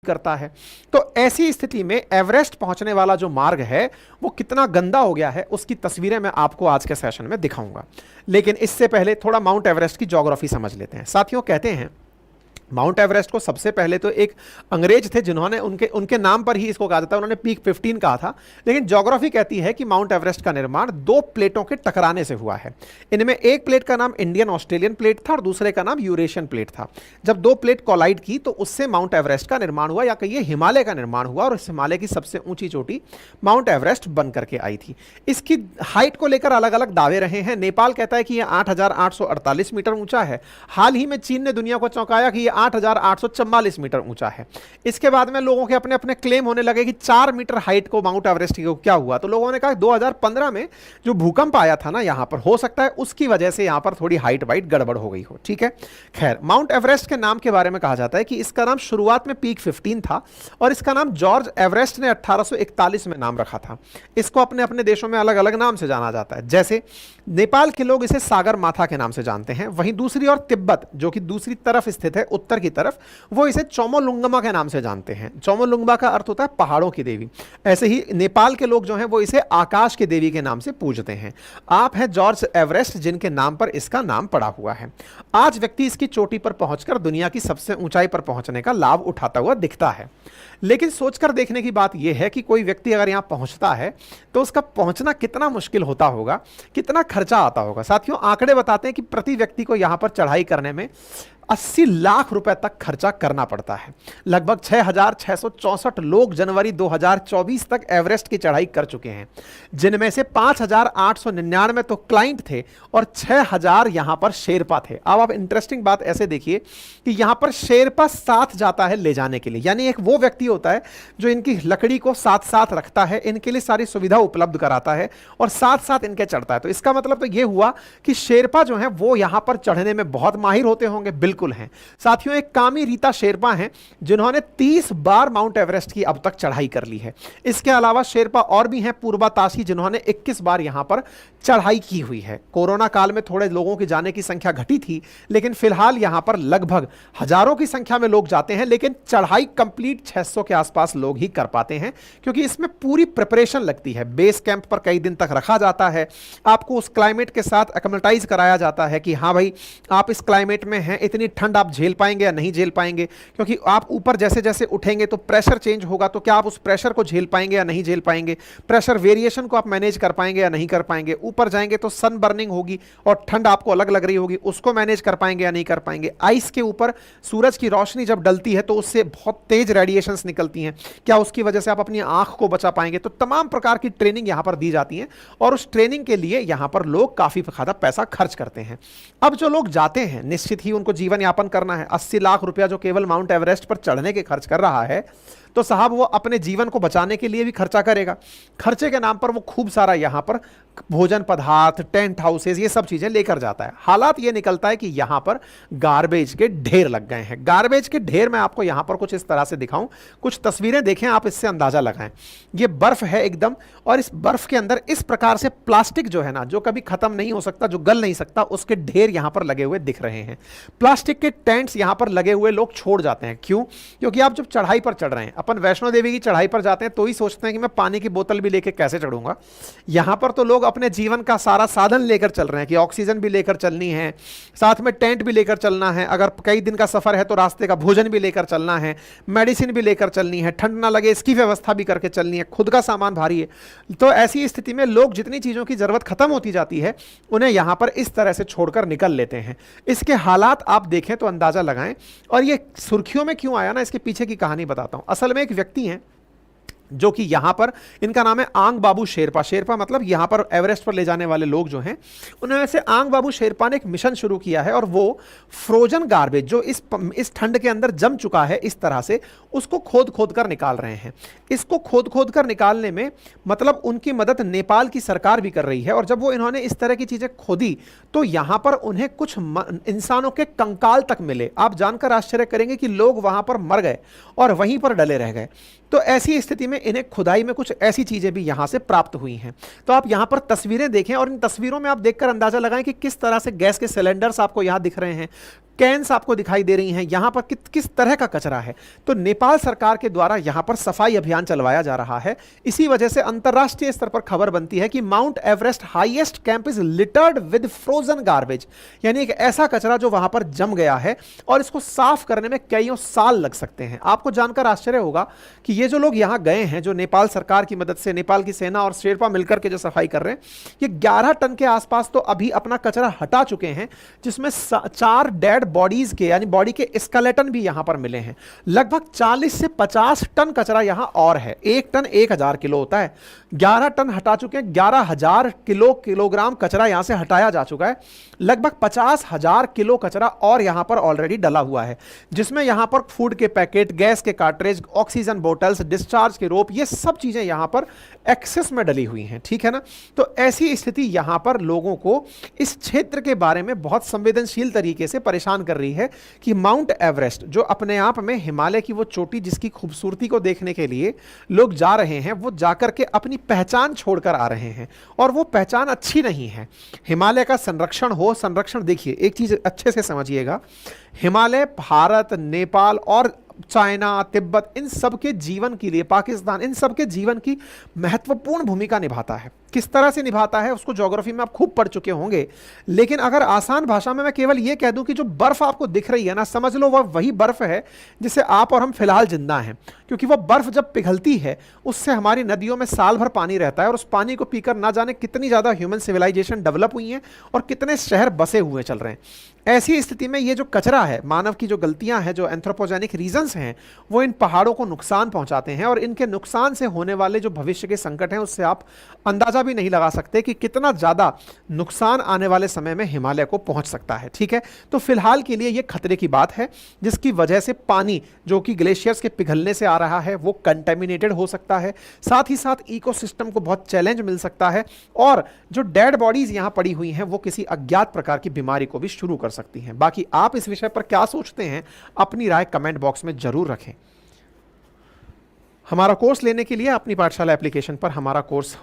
करता है। तो ऐसी स्थिति में एवरेस्ट पहुंचने वाला जो मार्ग है वो कितना गंदा हो गया है उसकी तस्वीरें मैं आपको आज के सेशन में दिखाऊंगा। लेकिन इससे पहले थोड़ा माउंट एवरेस्ट की ज्योग्राफी समझ लेते हैं। साथियों, कहते हैं माउंट एवरेस्ट को सबसे पहले तो एक अंग्रेज थे जिन्होंने उनके नाम पर ही इसको कहा जाता है, उन्होंने पीक 15 कहा था। लेकिन ज्योग्राफी कहती है कि माउंट एवरेस्ट का निर्माण दो प्लेटों के टकराने से हुआ है। इनमें एक प्लेट का नाम इंडियन ऑस्ट्रेलियन प्लेट था और दूसरे का नाम यूरेशियन प्लेट था। जब दो प्लेट कोलाइड की तो उससे माउंट एवरेस्ट का निर्माण हुआ, या कहिए हिमालय का निर्माण हुआ, और इस हिमालय की सबसे ऊंची चोटी माउंट एवरेस्ट बन करके आई थी। इसकी हाइट को लेकर अलग अलग दावे रहे हैं। नेपाल कहता है कि यह 8,848 मीटर ऊंचा है। हाल ही में चीन ने दुनिया को चौंकाया कि यह 8,844 मीटर ऊंचा है। इसके बाद में लोगों के अपने अपने क्लेम होने लगे कि 4 मीटर हाइट को माउंट एवरेस्ट की क्या हुआ। तो लोगों ने कहा 2015 में जो भूकंप आया था ना यहां पर, हो सकता है उसकी वजह से यहां पर थोड़ी हाइट वाइट गड़बड़ हो गई हो। ठीक है, खैर, माउंट एवरेस्ट के नाम के बारे में कहा जाता है कि इसका नाम शुरुआत में पीक 15 था और इसका नाम जॉर्ज एवरेस्ट ने 1841 में नाम रखा था। इसको अपने अपने देशों में अलग अलग नाम से जाना जाता है। जैसे नेपाल के लोग इसे सागर माथा के नाम से जानते हैं, वहीं दूसरी ओर तिब्बत जो कि दूसरी तरफ स्थित है, उत्तर की तरफ, वो इसे चोमोलुंगमा के नाम से जानते हैं। चोमोलुंगमा का अर्थ होता है पहाड़ों की देवी। ऐसे ही नेपाल के लोग जो हैं वो इसे आकाश की देवी के नाम से पूजते हैं। आप हैं जॉर्ज एवरेस्ट जिनके नाम पर इसका नाम पड़ा हुआ है। आज व्यक्ति इसकी चोटी पर पहुंचकर दुनिया की सबसे ऊंचाई पर पहुंचने का लाभ उठाता हुआ दिखता है। लेकिन सोचकर देखने की बात यह है कि कोई व्यक्ति अगर यहां पहुंचता है तो उसका पहुंचना कितना मुश्किल होता होगा, कितना खर्चा आता होगा। साथियों, आंकड़े बताते हैं कि प्रति व्यक्ति को यहां पर चढ़ाई करने में 80 लाख रुपए तक खर्चा करना पड़ता है। लगभग 6,664 लोग जनवरी 2024 तक एवरेस्ट की चढ़ाई कर चुके हैं, जिनमें से 5,899 तो क्लाइंट थे और 6,000 यहां पर शेरपा थे। अब आप इंटरेस्टिंग बात ऐसे देखिए कि यहां पर शेरपा साथ जाता है ले जाने के लिए, यानी एक वो व्यक्ति होता है जो इनकी लकड़ी को साथ साथ रखता है, इनके लिए सारी सुविधा उपलब्ध कराता है और साथ साथ इनके चढ़ता है। तो इसका मतलब तो यह हुआ कि शेरपा जो है वो यहां पर चढ़ने में बहुत माहिर होते होंगे। बिल्कुल हैं। साथियों, एक कामी रीता शेरपा हैं जिन्होंने 30 बार माउंट एवरेस्ट की अब तक चढ़ाई कर ली है। इसके अलावा शेरपा और भी हैं, पूर्वा ताशी, जिन्होंने 21 बार यहां पर चढ़ाई की हुई है। कोरोना काल में थोड़े लोगों की जाने की संख्या घटी थी, लेकिन फिलहाल यहां पर लगभग हजारों की संख्या में लोग जाते हैं, लेकिन चढ़ाई कंप्लीट 600 के आसपास लोग ही कर पाते हैं, क्योंकि इसमें पूरी प्रिपरेशन लगती है। बेस कैंप पर कई दिन तक रखा जाता है, आपको उस क्लाइमेट के साथ एक्लेमेटाइज कराया जाता है कि हां भाई, आप इस क्लाइमेट में हैं, इतनी ठंड आप झेल पाएंगे या नहीं झेल पाएंगे, क्योंकि आप ऊपर जैसे जैसे उठेंगे तो प्रेशर चेंज होगा, तो क्या आप उस प्रेशर को झेल पाएंगे या नहीं झेल पाएंगे, प्रेशर वेरिएशन को आप मैनेज कर पाएंगे या नहीं कर पाएंगे। ऊपर जाएंगे तो सन बर्निंग होगी और ठंड आपको अलग लग रही होगी, उसको मैनेज कर पाएंगे या नहीं कर पाएंगे। आइस के ऊपर सूरज की रोशनी जब डलती है तो उससे बहुत तेज रेडिएशंस निकलती हैं, क्या उसकी वजह से आप अपनी आंख को बचा पाएंगे। तो तमाम प्रकार की ट्रेनिंग यहां पर दी जाती है और उस ट्रेनिंग के लिए यहां पर लोग काफी ज्यादा पैसा खर्च करते हैं। अब जो लोग जाते हैं, निश्चित ही उनको जीवन यापन करना है। 80 लाख रुपया जो केवल माउंट एवरेस्ट पर चढ़ने के खर्च कर रहा है, तो साहब वो अपने जीवन को बचाने के लिए भी खर्चा करेगा। खर्चे के नाम पर वो खूब सारा यहां पर भोजन पदार्थ, टेंट हाउसेस, ये सब चीजें लेकर जाता है। हालात ये निकलता है कि यहां पर गार्बेज के ढेर लग गए हैं। गार्बेज के ढेर मैं आपको यहां पर कुछ इस तरह से दिखाऊं, कुछ तस्वीरें देखें, आप इससे अंदाजा लगाएं। ये बर्फ है एकदम, और इस बर्फ के अंदर इस प्रकार से प्लास्टिक जो है ना, जो कभी खत्म नहीं हो सकता, जो गल नहीं सकता, उसके ढेर यहां पर लगे हुए दिख रहे हैं। प्लास्टिक के टेंट्स यहां पर लगे हुए लोग छोड़ जाते हैं। क्यों? क्योंकि आप जब चढ़ाई पर चढ़ रहे हैं, अपन वैष्णो देवी की चढ़ाई पर जाते हैं तो ही सोचते हैं कि मैं पानी की बोतल भी लेकर कैसे चढ़ूंगा। यहां पर तो लोग अपने जीवन का सारा साधन लेकर चल रहे हैं कि ऑक्सीजन भी लेकर चलनी है, साथ में टेंट भी लेकर चलना है, अगर कई दिन का सफर है तो रास्ते का भोजन भी लेकर चलना है, मेडिसिन भी लेकर चलनी है, ठंड ना लगे इसकी व्यवस्था भी करके चलनी है, खुद का सामान भारी है। तो ऐसी स्थिति में लोग जितनी चीजों की जरूरत खत्म होती जाती है, उन्हें यहां पर इस तरह से छोड़कर निकल लेते हैं। इसके हालात आप देखें तो अंदाजा लगाएं। और ये सुर्खियों में क्यों आया ना, इसके पीछे की कहानी बताता हूं। असल में एक व्यक्ति है जो कि यहां पर, इनका नाम है आंग बाबू शेरपा। शेरपा मतलब यहां पर एवरेस्ट पर ले जाने वाले लोग जो हैं, उनमें से आंग बाबू शेरपा ने एक मिशन शुरू किया है और वो फ्रोजन गार्बेज जो इस ठंड के अंदर जम चुका है इस तरह से, उसको खोद खोद कर निकाल रहे हैं। इसको खोद खोद कर निकालने में मतलब उनकी मदद नेपाल की सरकार भी कर रही है। और जब वो इन्होंने इस तरह की चीजें खोदी तो यहां पर उन्हें कुछ इंसानों के कंकाल तक मिले। आप जानकर आश्चर्य करेंगे कि लोग वहां पर मर गए और वहीं पर डले रह गए। तो ऐसी स्थिति में इन्हें खुदाई में कुछ ऐसी चीजें भी यहां से प्राप्त हुई हैं। तो आप यहां पर तस्वीरें देखें और इन तस्वीरों में आप देखकर अंदाजा लगाएं कि किस तरह से गैस के सिलेंडर्स आपको यहां दिख रहे हैं, कैंस आपको दिखाई दे रही हैं, यहां पर किस तरह का कचरा है। तो नेपाल सरकार के द्वारा यहां पर सफाई अभियान चलवाया जा रहा है। इसी वजह से अंतरराष्ट्रीय स्तर पर खबर बनती है कि mount Everest highest camp is littered with frozen garbage, यानी एक ऐसा कचरा जो वहां पर जम गया है और इसको साफ करने में कईयों साल लग सकते हैं। आपको जानकर आश्चर्य होगा कि ये जो लोग यहां गए हैं, जो नेपाल सरकार की मदद से नेपाल की सेना और शेरपा मिलकर के जो सफाई कर रहे हैं, ये 11 टन के आसपास तो अभी अपना कचरा हटा चुके हैं, जिसमें 4 डेड बॉडीज के यानी बॉडी के स्केलेटन भी यहां पर मिले हैं। लगभग 40 से 50 टन कचरा यहां और है। 1 टन 1000 किलो होता है, 11 टन हटा चुके हैं। 11,000 किलोग्राम कचरा यहां से हटाया जा चुका है। लगभग 50,000 किलो कचरा और यहां पर ऑलरेडी डला हुआ है, जिसमें यहां पर फूड के पैकेट, गैस के कार्ट्रिज, ऑक्सीजन बोतल्स, डिस्चार्ज के रोप, ये सब चीजें यहां पर एक्सेस में डली हुई हैं। ठीक है ना। तो ऐसी स्थिति यहां पर लोगों को इस क्षेत्र के बारे में बहुत संवेदनशील तरीके से परेशान कर रही है कि माउंट एवरेस्ट, जो अपने आप में हिमालय की वो चोटी जिसकी खूबसूरती को देखने के लिए लोग जा रहे हैं, वो जाकर के अपनी पहचान छोड़कर आ रहे हैं और वो पहचान अच्छी नहीं है। हिमालय का संरक्षण हो, संरक्षण देखिए, एक चीज अच्छे से समझिएगा, हिमालय भारत, नेपाल और चाइना, तिब्बत, इन सब के जीवन के लिए, पाकिस्तान, इन सब के जीवन की महत्वपूर्ण भूमिका निभाता है। किस तरह से निभाता है उसको ज्योग्राफी में आप खूब पढ़ चुके होंगे, लेकिन अगर आसान भाषा में मैं केवल यह कह दूं कि जो बर्फ आपको दिख रही है ना, समझ लो वह वही बर्फ है जिससे आप और हम फिलहाल जिंदा हैं, क्योंकि वह बर्फ जब पिघलती है उससे हमारी नदियों में साल भर पानी रहता है और उस पानी को पीकर ना जाने कितनी ज्यादा ह्यूमन सिविलाइजेशन डेवलप हुई हैं और कितने शहर बसे हुए चल रहे हैं। ऐसी स्थिति में ये जो कचरा है, मानव की जो गलतियां हैं, जो एंथ्रोपोजेनिक रीजंस हैं, वो इन पहाड़ों को नुकसान पहुंचाते हैं और इनके नुकसान से होने वाले जो भविष्य के संकट हैं उससे आप अंदाजा भी नहीं लगा सकते कि कितना ज्यादा नुकसान आने वाले समय में हिमालय को पहुंच सकता है। ठीक है। तो फिलहाल के लिए ये खतरे की बात है, जिसकी वजह से पानी जो कि ग्लेशियर्स के पिघलने से आ रहा है वो कंटेमिनेटेड हो सकता है, साथ ही साथ इकोसिस्टम को बहुत चैलेंज मिल सकता है और जो डेड बॉडीज यहां पड़ी हुई हैं वो किसी अज्ञात प्रकार की बीमारी को भी शुरू कर सकती हैं। बाकी आप इस विषय पर क्या सोचते हैं, अपनी राय कमेंट बॉक्स में जरूर रखें। हमारा कोर्स लेने के लिए अपनी पाठशाला एप्लीकेशन पर हमारा कोर्स